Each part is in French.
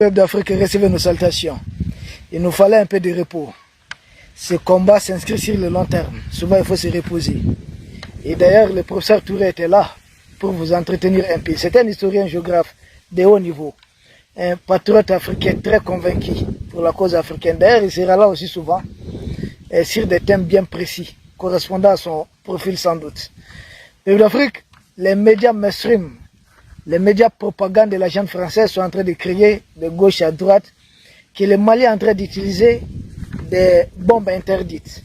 Le peuple d'Afrique recevait nos salutations. Il nous fallait un peu de repos. Ce combat s'inscrit sur le long terme. Souvent, il faut se reposer. Et d'ailleurs, le professeur Touré était là pour vous entretenir un peu. C'est un historien géographe de haut niveau. Un patriote africain très convaincu pour la cause africaine. D'ailleurs, il sera là aussi souvent sur des thèmes bien précis, correspondant à son profil sans doute. Le peuple d'Afrique, les médias mainstream, les médias propagande de la gente française sont en train de crier de gauche à droite que le Mali est en train d'utiliser des bombes interdites.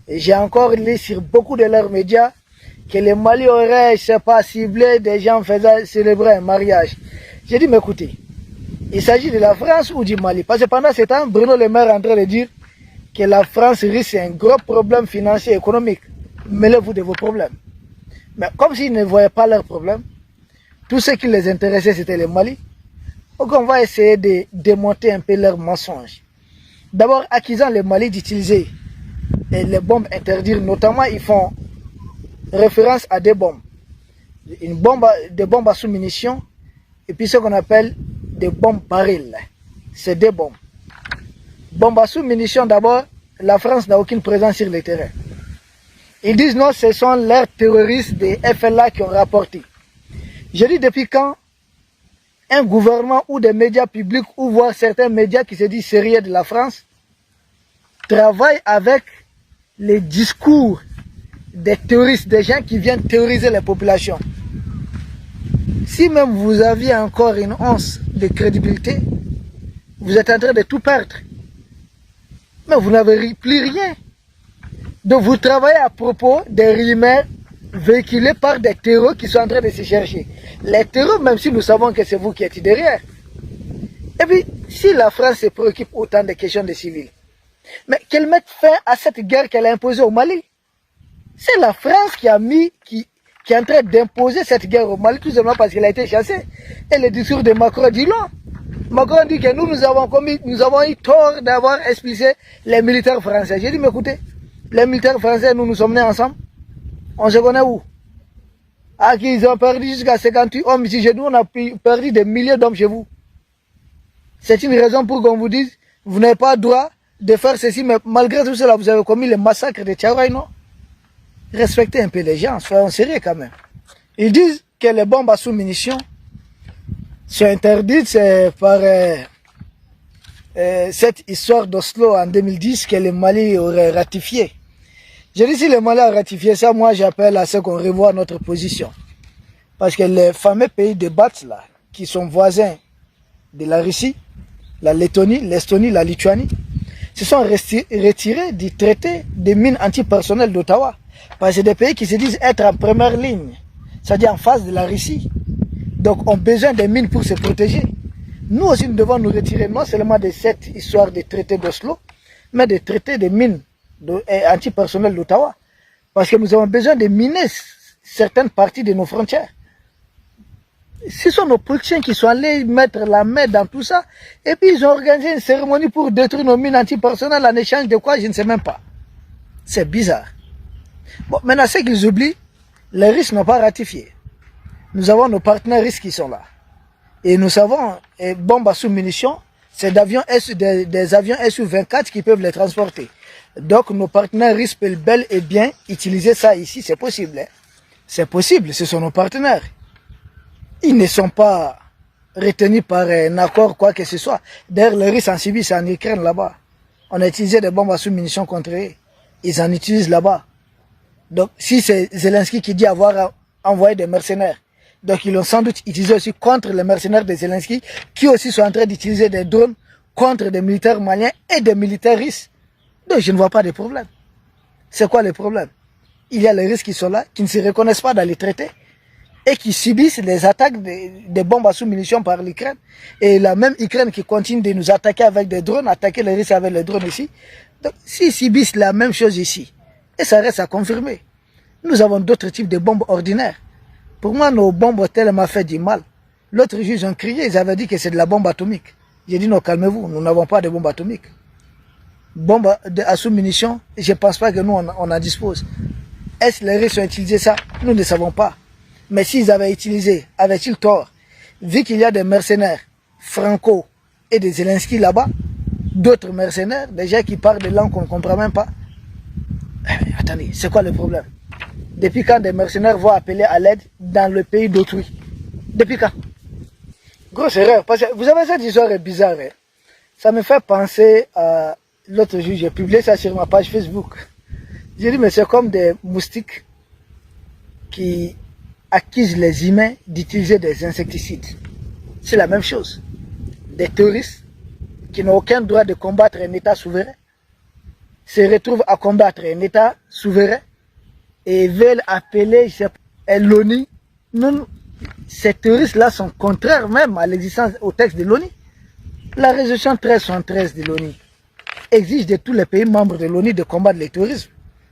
Et j'ai encore lu sur beaucoup de leurs médias que le Mali aurait, je ne sais pas, ciblé des gens faisant célébrer un mariage. J'ai dit, mais écoutez, il s'agit de la France ou du Mali? Parce que pendant ce temps, Bruno Le Maire est en train de dire que la France risque un gros problème financier et économique. Mêlez-vous de vos problèmes. Mais comme s'ils ne voyaient pas leurs problèmes, tout ce qui les intéressait, c'était le Mali. Donc on va essayer de démonter un peu leurs mensonges. D'abord, accusant le Mali d'utiliser les bombes interdites, notamment ils font référence à des bombes. Des bombes à sous-munitions et puis ce qu'on appelle des bombes barils. C'est des bombes. Bombes à sous-munitions, d'abord, la France n'a aucune présence sur le terrain. Ils disent non, ce sont leurs terroristes des FLA qui ont rapporté. Je dis depuis quand un gouvernement ou des médias publics ou voire certains médias qui se disent sérieux de la France travaillent avec les discours des terroristes, des gens qui viennent terroriser les populations. Si même vous aviez encore une once de crédibilité, vous êtes en train de tout perdre. Mais vous n'avez plus rien. Donc vous travaillez à propos des rumeurs véhiculées par des terroristes qui sont en train de se chercher. Les terroristes, même si nous savons que c'est vous qui êtes derrière. Et puis, si la France se préoccupe autant des questions des civils, mais qu'elle mette fin à cette guerre qu'elle a imposée au Mali. C'est la France qui est en train d'imposer cette guerre au Mali, tout simplement parce qu'elle a été chassée. Et le discours de Macron dit non. Macron dit que nous avons eu tort d'avoir expulsé les militaires français. J'ai dit, mais écoutez, les militaires français, nous sommes nés ensemble. On se connaît où? Ah, qu'ils ont perdu jusqu'à 58 hommes ici chez nous, on a perdu des milliers d'hommes chez vous. C'est une raison pour qu'on vous dise, vous n'avez pas le droit de faire ceci, mais malgré tout cela, vous avez commis le massacre de Tchaouaï, non? Respectez un peu les gens, soyons sérieux quand même. Ils disent que les bombes à sous-munitions sont interdites, c'est par cette histoire d'Oslo en 2010 que le Mali aurait ratifié. Je dis si le Mali a ratifié ça, moi j'appelle à ce qu'on revoie notre position. Parce que les fameux pays de BAT là, qui sont voisins de la Russie, la Lettonie, l'Estonie, la Lituanie, se sont retirés du traité des mines antipersonnelles d'Ottawa. Parce que c'est des pays qui se disent être en première ligne, c'est-à-dire en face de la Russie. Donc ont besoin des mines pour se protéger. Nous aussi nous devons nous retirer non seulement de cette histoire de traité d'Oslo, mais des traités de mines antipersonnelles d'Ottawa. Parce que nous avons besoin de miner certaines parties de nos frontières. Ce sont nos politiciens qui sont allés mettre la main dans tout ça. Et puis ils ont organisé une cérémonie pour détruire nos mines antipersonnelles en échange de quoi, je ne sais même pas. C'est bizarre. Bon, maintenant, ce qu'ils oublient, les Russes n'ont pas ratifié. Nous avons nos partenaires russes qui sont là. Et nous savons, bombes à sous-munitions, c'est des avions Su-24 qui peuvent les transporter. Donc nos partenaires russes peuvent bel et bien utiliser ça ici, c'est possible. Hein? C'est possible, ce sont nos partenaires. Ils ne sont pas retenus par un accord, quoi que ce soit. D'ailleurs, les Russes en Sibie, c'est en Ukraine là-bas. On a utilisé des bombes à sous-munitions contre eux. Ils en utilisent là-bas. Donc, si c'est Zelensky qui dit avoir envoyé des mercenaires, donc ils l'ont sans doute utilisé aussi contre les mercenaires de Zelensky, qui aussi sont en train d'utiliser des drones contre des militaires maliens et des militaires russes. Donc, je ne vois pas de problème. C'est quoi le problème? Il y a les Russes qui sont là, qui ne se reconnaissent pas dans les traités, et qui subissent les attaques des bombes à sous-munitions par l'Ukraine. Et la même Ukraine qui continue de nous attaquer avec des drones, attaquer les Russes avec les drones ici. Donc, s'ils subissent la même chose ici, et ça reste à confirmer, nous avons d'autres types de bombes ordinaires. Pour moi, nos bombes ont tellement fait du mal. L'autre jour, ils ont crié, ils avaient dit que c'est de la bombe atomique. J'ai dit non, calmez-vous, nous n'avons pas de bombe atomique. Bombe à sous-munitions, je ne pense pas que nous, on en dispose. Est-ce que les Russes ont utilisé ça? Nous ne savons pas. Mais s'ils avaient utilisé, avaient-ils tort? Vu qu'il y a des mercenaires franco et de Zelensky là-bas, d'autres mercenaires, des gens qui parlent des langues qu'on ne comprend même pas. Attendez, c'est quoi le problème? Depuis quand des mercenaires vont appeler à l'aide dans le pays d'autrui? Depuis quand? Grosse erreur, parce que vous avez cette histoire bizarre. Hein? Ça me fait penser à l'autre jour, j'ai publié ça sur ma page Facebook. J'ai dit, mais c'est comme des moustiques qui accusent les humains d'utiliser des insecticides. C'est la même chose. Des terroristes qui n'ont aucun droit de combattre un État souverain se retrouvent à combattre un État souverain et veulent appeler l'ONU. Non, ces terroristes-là sont contraires même à l'existence au texte de l'ONU. La résolution 1373 de l'ONU exige de tous les pays membres de l'ONU de combattre le terrorisme.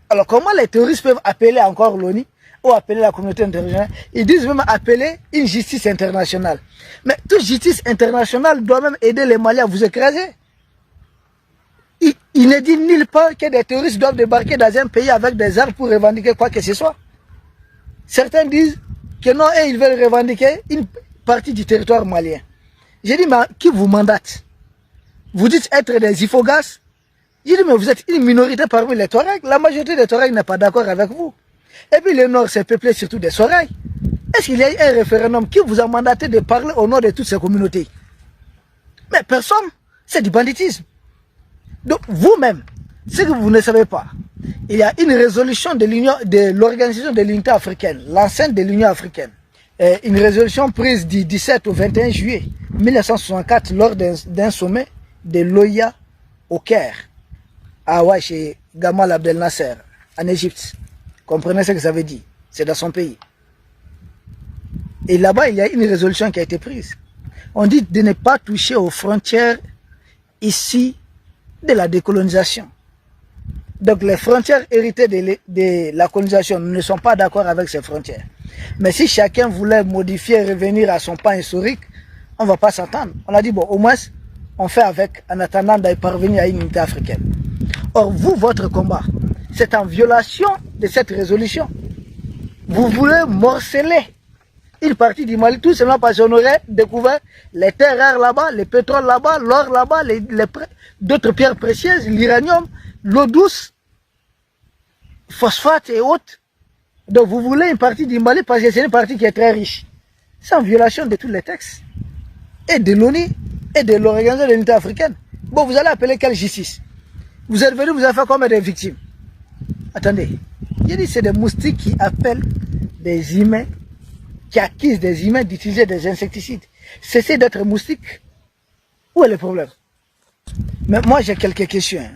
Alors comment les terroristes peuvent appeler encore l'ONU ou appeler la communauté internationale? Ils disent même appeler une justice internationale. Mais toute justice internationale doit même aider les Maliens à vous écraser. Il ne dit nulle part que des terroristes doivent débarquer dans un pays avec des armes pour revendiquer quoi que ce soit. Certains disent que non, et ils veulent revendiquer une partie du territoire malien. J'ai dit, mais qui vous mandate? Vous dites être des Ifogas? J'ai dit, mais vous êtes une minorité parmi les Touaregs. La majorité des Touaregs n'est pas d'accord avec vous. Et puis le Nord s'est peuplé surtout des Touaregs. Est-ce qu'il y a eu un référendum qui vous a mandaté de parler au nom de toutes ces communautés? Mais personne. C'est du banditisme. Donc vous-même, ce que vous ne savez pas, il y a une résolution de l'Organisation de l'Unité africaine, l'enceinte de l'Union africaine. Une résolution prise du 17 au 21 juillet 1964 lors d'un sommet de l'OIA au Caire, chez Gamal Abdel Nasser, en Égypte. Comprenez ce que ça veut dire? C'est dans son pays. Et là-bas, il y a une résolution qui a été prise. On dit de ne pas toucher aux frontières ici de la décolonisation. Donc les frontières héritées de la colonisation, nous ne sommes pas d'accord avec ces frontières. Mais si chacun voulait modifier, revenir à son pas historique, on ne va pas s'entendre. On a dit, bon, au moins, on fait avec en attendant d'y parvenir à une unité africaine. Or, vous, votre combat, c'est en violation de cette résolution. Vous voulez morceler une partie du Mali, tout simplement parce qu'on aurait découvert les terres rares là-bas, le pétrole là-bas, l'or là-bas, d'autres pierres précieuses, l'uranium, l'eau douce, phosphate et autres. Donc vous voulez une partie du Mali parce que c'est une partie qui est très riche. C'est en violation de tous les textes. Et de l'ONU et de l'Organisation de l'Unité africaine. Bon, vous allez appeler quelle justice? Vous êtes venu, vous avez fait combien de victimes? Attendez. J'ai dit c'est des moustiques qui appellent des humains, qui accusent des humains d'utiliser des insecticides. Cessez d'être moustique. Où est le problème? Mais moi j'ai quelques questions.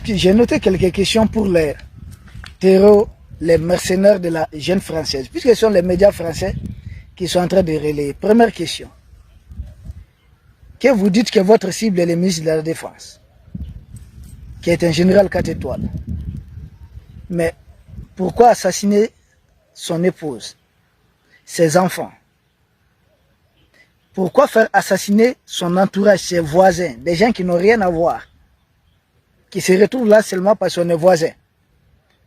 J'ai noté quelques questions pour les terreaux, les mercenaires de la jeune française, puisque ce sont les médias français qui sont en train de relayer. Première question. Que vous dites que votre cible est le ministre de la Défense, qui est un général 4 étoiles. Mais pourquoi assassiner son épouse, ses enfants? Pourquoi faire assassiner son entourage, ses voisins, des gens qui n'ont rien à voir, qui se retrouvent là seulement parce qu'on est voisins?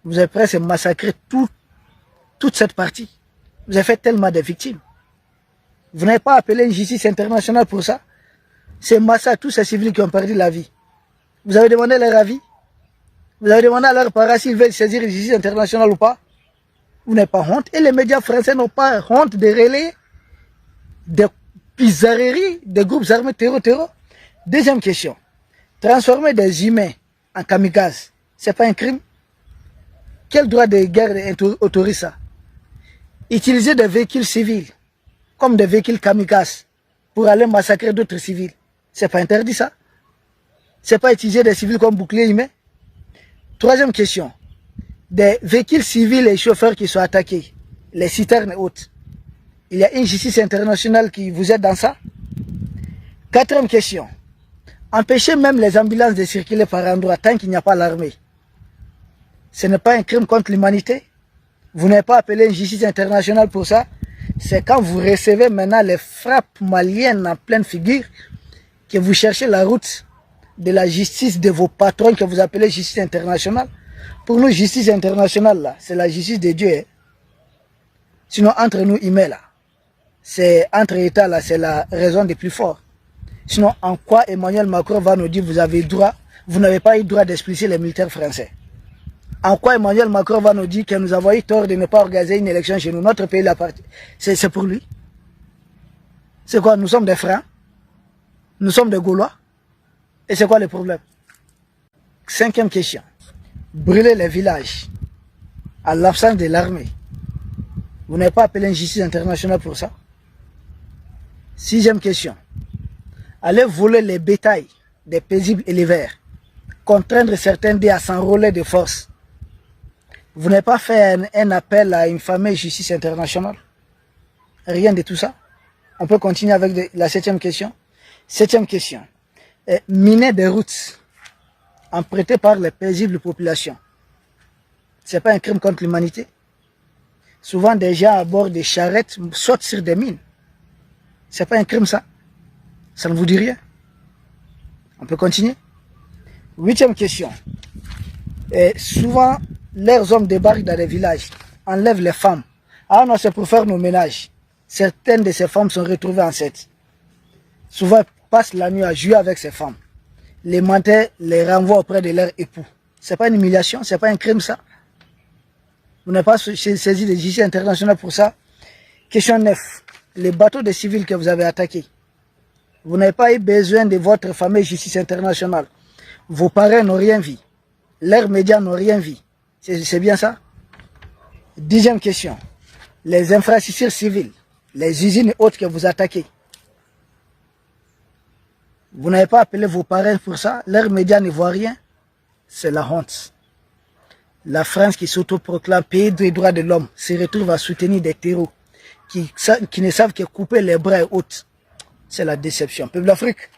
Vous avez presque massacré toute cette partie. Vous avez fait tellement de victimes. Vous n'avez pas appelé une justice internationale pour ça? C'est massacre tous ces civils qui ont perdu la vie. Vous avez demandé leur avis? Vous avez demandé à leurs parents s'ils veulent saisir une justice internationale ou pas? Vous n'avez pas honte? Et les médias français n'ont pas honte de relayer des bizarreries des groupes armés terror. Deuxième question. Transformer des humains en kamikazes, c'est pas un crime? Quel droit de guerre autorise ça? Utiliser des véhicules civils comme des véhicules kamikazes pour aller massacrer d'autres civils, c'est pas interdit ça? C'est pas utiliser des civils comme boucliers humains? Troisième question. Des véhicules civils et chauffeurs qui sont attaqués, les citernes et autres. Il y a une justice internationale qui vous aide dans ça? Quatrième question. Empêcher même les ambulances de circuler par endroits tant qu'il n'y a pas l'armée. Ce n'est pas un crime contre l'humanité? Vous n'avez pas appelé une justice internationale pour ça? C'est quand vous recevez maintenant les frappes maliennes en pleine figure que vous cherchez la route de la justice de vos patrons que vous appelez justice internationale. Pour nous, justice internationale, là, c'est la justice de Dieu. Hein. Sinon, entre nous, là, c'est entre États, là, c'est la raison des plus forts. Sinon, en quoi Emmanuel Macron va nous dire vous n'avez pas eu droit d'expulser les militaires français? En quoi Emmanuel Macron va nous dire que nous avons eu tort de ne pas organiser une élection chez nous? Notre pays l'a parti. C'est pour lui. C'est quoi? Nous sommes des frères? Nous sommes des Gaulois? Et c'est quoi le problème? 5e question. Brûler les villages à l'absence de l'armée. Vous n'avez pas appelé une justice internationale pour ça? 6e question. Allez voler les bétails des paisibles éleveurs. Contraindre certains d'eux à s'enrôler de force. Vous n'avez pas fait un appel à une fameuse justice internationale? Rien de tout ça. On peut continuer avec la 7e question. 7e question. Miner des routes emprunté par les paisibles populations. Ce n'est pas un crime contre l'humanité. Souvent, des gens à bord des charrettes sautent sur des mines. Ce n'est pas un crime, ça. Ça ne vous dit rien. On peut continuer. 8e question. Souvent, leurs hommes débarquent dans les villages, enlèvent les femmes. Ah non, c'est pour faire nos ménages. Certaines de ces femmes sont retrouvées enceintes. Souvent, passent la nuit à jouer avec ces femmes. Les menteurs les renvoient auprès de leur époux. Ce n'est pas une humiliation, ce n'est pas un crime, ça. Vous n'avez pas saisi de justice internationale pour ça. Question 9. Les bateaux de civils que vous avez attaqués. Vous n'avez pas eu besoin de votre fameuse justice internationale. Vos parents n'ont rien vu. Leurs médias n'ont rien vu. C'est bien ça? 10e question. Les infrastructures civiles, les usines et autres que vous attaquez. Vous n'avez pas appelé vos parents pour ça? Leurs médias ne voient rien? C'est la honte. La France qui s'autoproclame pays des droits de l'homme se retrouve à soutenir des terreaux qui ne savent que couper les bras et autres. C'est la déception. Peuple d'Afrique,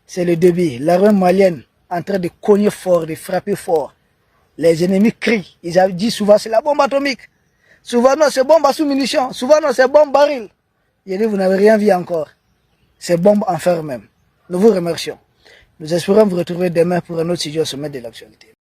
c'est le début. L'armée malienne en train de cogner fort, de frapper fort. Les ennemis crient. Ils disent souvent c'est la bombe atomique. Souvent non, c'est bombe à sous-munitions. Souvent non, c'est bombe baril. Il dit vous n'avez rien vu encore. C'est bombe en fer même. Nous vous remercions. Nous espérons vous retrouver demain pour un autre sujet au sommet de l'actualité.